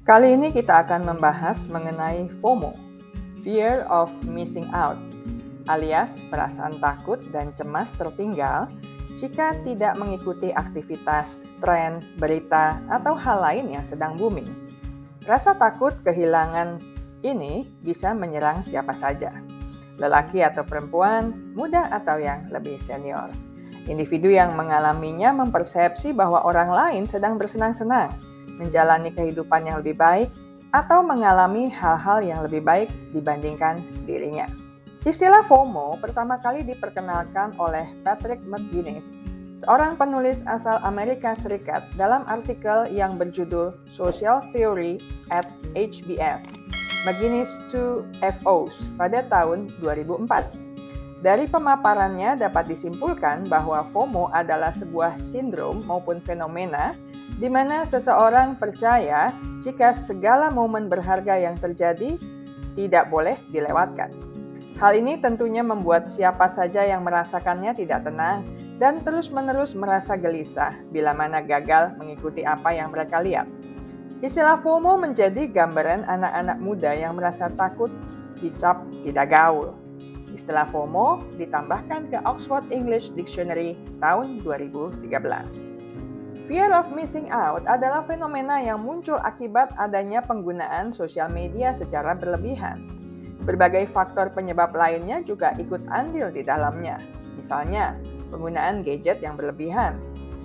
Kali ini kita akan membahas mengenai FOMO, Fear of Missing Out, alias perasaan takut dan cemas tertinggal jika tidak mengikuti aktivitas, tren, berita, atau hal lain yang sedang booming. Rasa takut kehilangan ini bisa menyerang siapa saja, lelaki atau perempuan, muda atau yang lebih senior. Individu yang mengalaminya mempersepsi bahwa orang lain sedang bersenang-senang, menjalani kehidupan yang lebih baik, atau mengalami hal-hal yang lebih baik dibandingkan dirinya. Istilah FOMO pertama kali diperkenalkan oleh Patrick McGuinness, seorang penulis asal Amerika Serikat dalam artikel yang berjudul Social Theory at HBS, McGuinness 2 FOs pada tahun 2004. Dari pemaparannya dapat disimpulkan bahwa FOMO adalah sebuah sindrom maupun fenomena di mana seseorang percaya jika segala momen berharga yang terjadi tidak boleh dilewatkan. Hal ini tentunya membuat siapa saja yang merasakannya tidak tenang dan terus-menerus merasa gelisah bila mana gagal mengikuti apa yang mereka lihat. Istilah FOMO menjadi gambaran anak-anak muda yang merasa takut dicap tidak gaul. Istilah FOMO ditambahkan ke Oxford English Dictionary tahun 2013. Fear of missing out adalah fenomena yang muncul akibat adanya penggunaan sosial media secara berlebihan. Berbagai faktor penyebab lainnya juga ikut andil di dalamnya. Misalnya, penggunaan gadget yang berlebihan,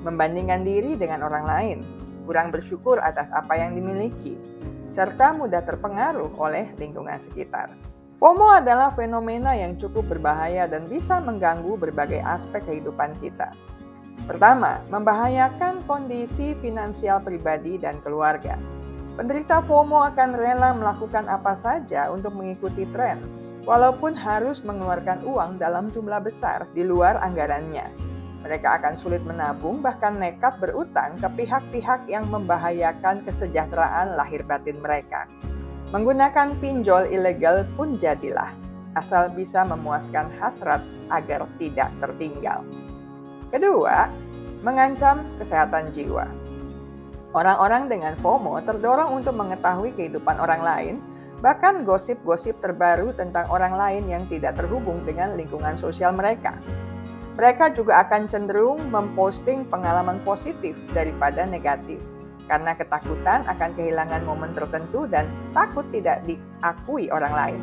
membandingkan diri dengan orang lain, kurang bersyukur atas apa yang dimiliki, serta mudah terpengaruh oleh lingkungan sekitar. FOMO adalah fenomena yang cukup berbahaya dan bisa mengganggu berbagai aspek kehidupan kita. Pertama, membahayakan kondisi finansial pribadi dan keluarga. Penderita FOMO akan rela melakukan apa saja untuk mengikuti tren, walaupun harus mengeluarkan uang dalam jumlah besar di luar anggarannya. Mereka akan sulit menabung, bahkan nekat berutang ke pihak-pihak yang membahayakan kesejahteraan lahir batin mereka. Menggunakan pinjol ilegal pun jadilah, asal bisa memuaskan hasrat agar tidak tertinggal. Kedua, mengancam kesehatan jiwa. Orang-orang dengan FOMO terdorong untuk mengetahui kehidupan orang lain, bahkan gosip-gosip terbaru tentang orang lain yang tidak terhubung dengan lingkungan sosial mereka. Mereka juga akan cenderung memposting pengalaman positif daripada negatif, karena ketakutan akan kehilangan momen tertentu dan takut tidak diakui orang lain.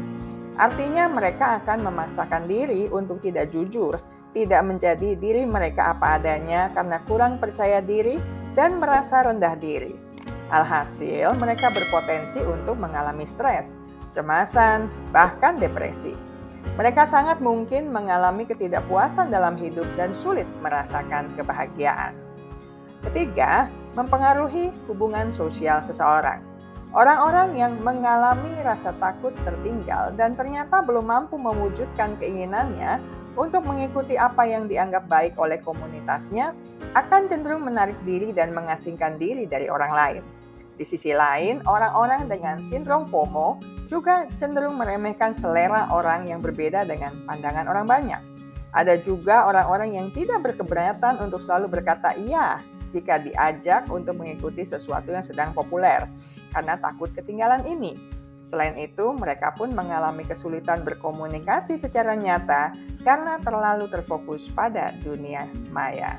Artinya mereka akan memaksakan diri untuk tidak jujur, tidak menjadi diri mereka apa adanya karena kurang percaya diri dan merasa rendah diri. Alhasil, mereka berpotensi untuk mengalami stres, kecemasan, bahkan depresi. Mereka sangat mungkin mengalami ketidakpuasan dalam hidup dan sulit merasakan kebahagiaan. Ketiga, mempengaruhi hubungan sosial seseorang. Orang-orang yang mengalami rasa takut tertinggal dan ternyata belum mampu mewujudkan keinginannya untuk mengikuti apa yang dianggap baik oleh komunitasnya akan cenderung menarik diri dan mengasingkan diri dari orang lain. Di sisi lain, orang-orang dengan sindrom FOMO juga cenderung meremehkan selera orang yang berbeda dengan pandangan orang banyak. Ada juga orang-orang yang tidak berkeberatan untuk selalu berkata iya jika diajak untuk mengikuti sesuatu yang sedang populer, karena takut ketinggalan ini. Selain itu, mereka pun mengalami kesulitan berkomunikasi secara nyata karena terlalu terfokus pada dunia maya.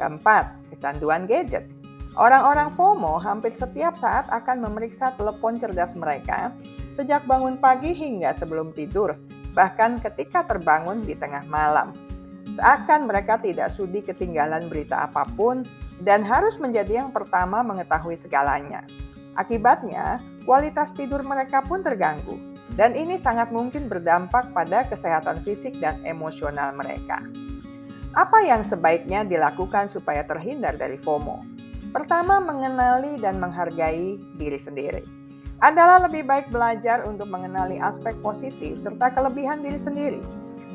Keempat, kecanduan gadget. Orang-orang FOMO hampir setiap saat akan memeriksa telepon cerdas mereka sejak bangun pagi hingga sebelum tidur, bahkan ketika terbangun di tengah malam. Seakan mereka tidak sudi ketinggalan berita apapun dan harus menjadi yang pertama mengetahui segalanya. Akibatnya, kualitas tidur mereka pun terganggu, dan ini sangat mungkin berdampak pada kesehatan fisik dan emosional mereka. Apa yang sebaiknya dilakukan supaya terhindar dari FOMO? Pertama, mengenali dan menghargai diri sendiri. Adalah lebih baik belajar untuk mengenali aspek positif serta kelebihan diri sendiri.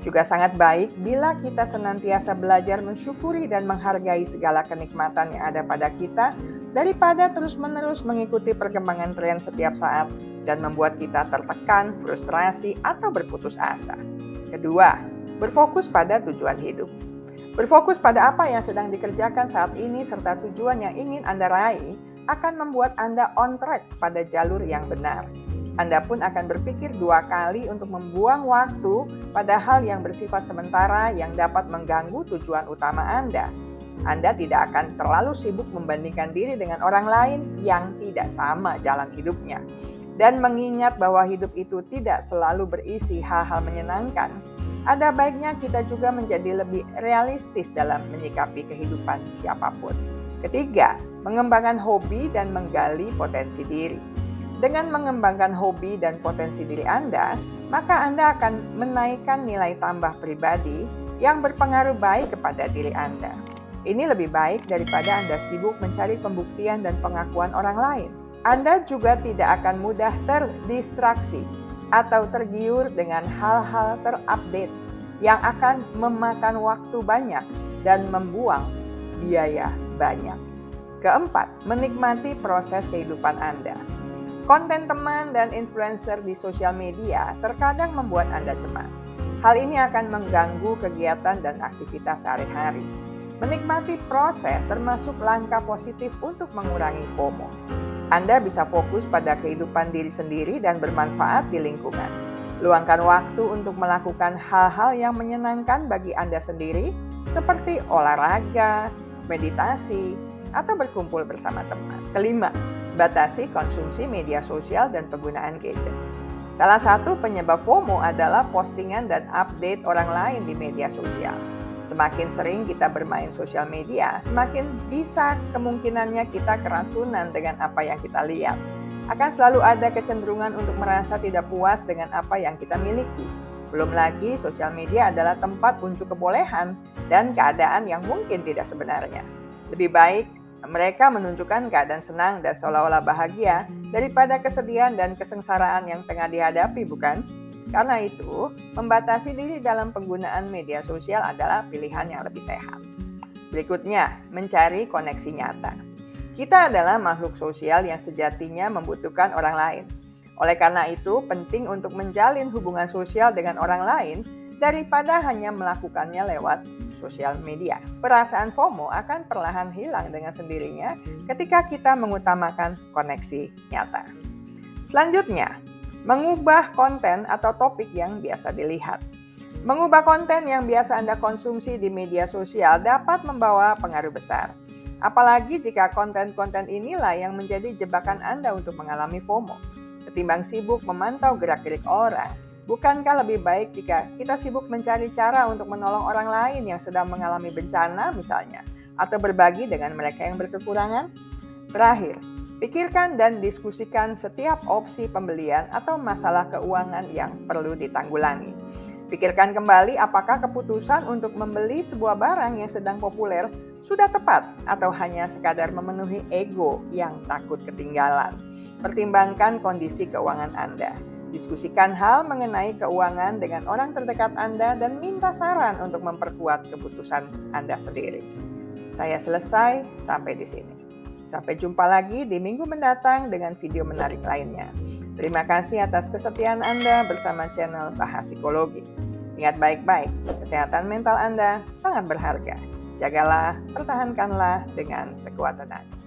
Juga sangat baik bila kita senantiasa belajar mensyukuri dan menghargai segala kenikmatan yang ada pada kita daripada terus-menerus mengikuti perkembangan tren setiap saat dan membuat kita tertekan, frustrasi, atau berputus asa. Kedua, berfokus pada tujuan hidup. Berfokus pada apa yang sedang dikerjakan saat ini serta tujuan yang ingin Anda raih akan membuat Anda on track pada jalur yang benar. Anda pun akan berpikir 2 kali untuk membuang waktu pada hal yang bersifat sementara yang dapat mengganggu tujuan utama Anda. Anda tidak akan terlalu sibuk membandingkan diri dengan orang lain yang tidak sama jalan hidupnya. Dan mengingat bahwa hidup itu tidak selalu berisi hal-hal menyenangkan, ada baiknya kita juga menjadi lebih realistis dalam menyikapi kehidupan siapapun. Ketiga, mengembangkan hobi dan menggali potensi diri. Dengan mengembangkan hobi dan potensi diri Anda, maka Anda akan menaikkan nilai tambah pribadi yang berpengaruh baik kepada diri Anda. Ini lebih baik daripada Anda sibuk mencari pembuktian dan pengakuan orang lain. Anda juga tidak akan mudah terdistraksi atau tergiur dengan hal-hal terupdate yang akan memakan waktu banyak dan membuang biaya banyak. Keempat, menikmati proses kehidupan Anda. Konten teman dan influencer di sosial media terkadang membuat Anda cemas. Hal ini akan mengganggu kegiatan dan aktivitas sehari-hari. Menikmati proses termasuk langkah positif untuk mengurangi FOMO. Anda bisa fokus pada kehidupan diri sendiri dan bermanfaat di lingkungan. Luangkan waktu untuk melakukan hal-hal yang menyenangkan bagi Anda sendiri, seperti olahraga, meditasi, atau berkumpul bersama teman. Kelima, batasi konsumsi media sosial dan penggunaan gadget. Salah satu penyebab FOMO adalah postingan dan update orang lain di media sosial. Semakin sering kita bermain sosial media, semakin bisa kemungkinannya kita keracunan dengan apa yang kita lihat. Akan selalu ada kecenderungan untuk merasa tidak puas dengan apa yang kita miliki. Belum lagi, sosial media adalah tempat unjuk kebolehan dan keadaan yang mungkin tidak sebenarnya. Lebih baik mereka menunjukkan keadaan senang dan seolah-olah bahagia daripada kesedihan dan kesengsaraan yang tengah dihadapi, bukan? Karena itu, membatasi diri dalam penggunaan media sosial adalah pilihan yang lebih sehat. Berikutnya, mencari koneksi nyata. Kita adalah makhluk sosial yang sejatinya membutuhkan orang lain. Oleh karena itu, penting untuk menjalin hubungan sosial dengan orang lain daripada hanya melakukannya lewat sosial media. Perasaan FOMO akan perlahan hilang dengan sendirinya ketika kita mengutamakan koneksi nyata. Selanjutnya, mengubah konten atau topik yang biasa dilihat. Mengubah konten yang biasa Anda konsumsi di media sosial dapat membawa pengaruh besar. Apalagi jika konten-konten inilah yang menjadi jebakan Anda untuk mengalami FOMO. Ketimbang sibuk memantau gerak-gerik orang, bukankah lebih baik jika kita sibuk mencari cara untuk menolong orang lain yang sedang mengalami bencana misalnya, atau berbagi dengan mereka yang berkekurangan? Terakhir, pikirkan dan diskusikan setiap opsi pembelian atau masalah keuangan yang perlu ditanggulangi. Pikirkan kembali apakah keputusan untuk membeli sebuah barang yang sedang populer sudah tepat atau hanya sekadar memenuhi ego yang takut ketinggalan. Pertimbangkan kondisi keuangan Anda. Diskusikan hal mengenai keuangan dengan orang terdekat Anda dan minta saran untuk memperkuat keputusan Anda sendiri. Saya selesai sampai di sini. Sampai jumpa lagi di minggu mendatang dengan video menarik lainnya. Terima kasih atas kesetiaan Anda bersama channel Bahas Psikologi. Ingat baik-baik, kesehatan mental Anda sangat berharga. Jagalah, pertahankanlah dengan sekuat tenaga.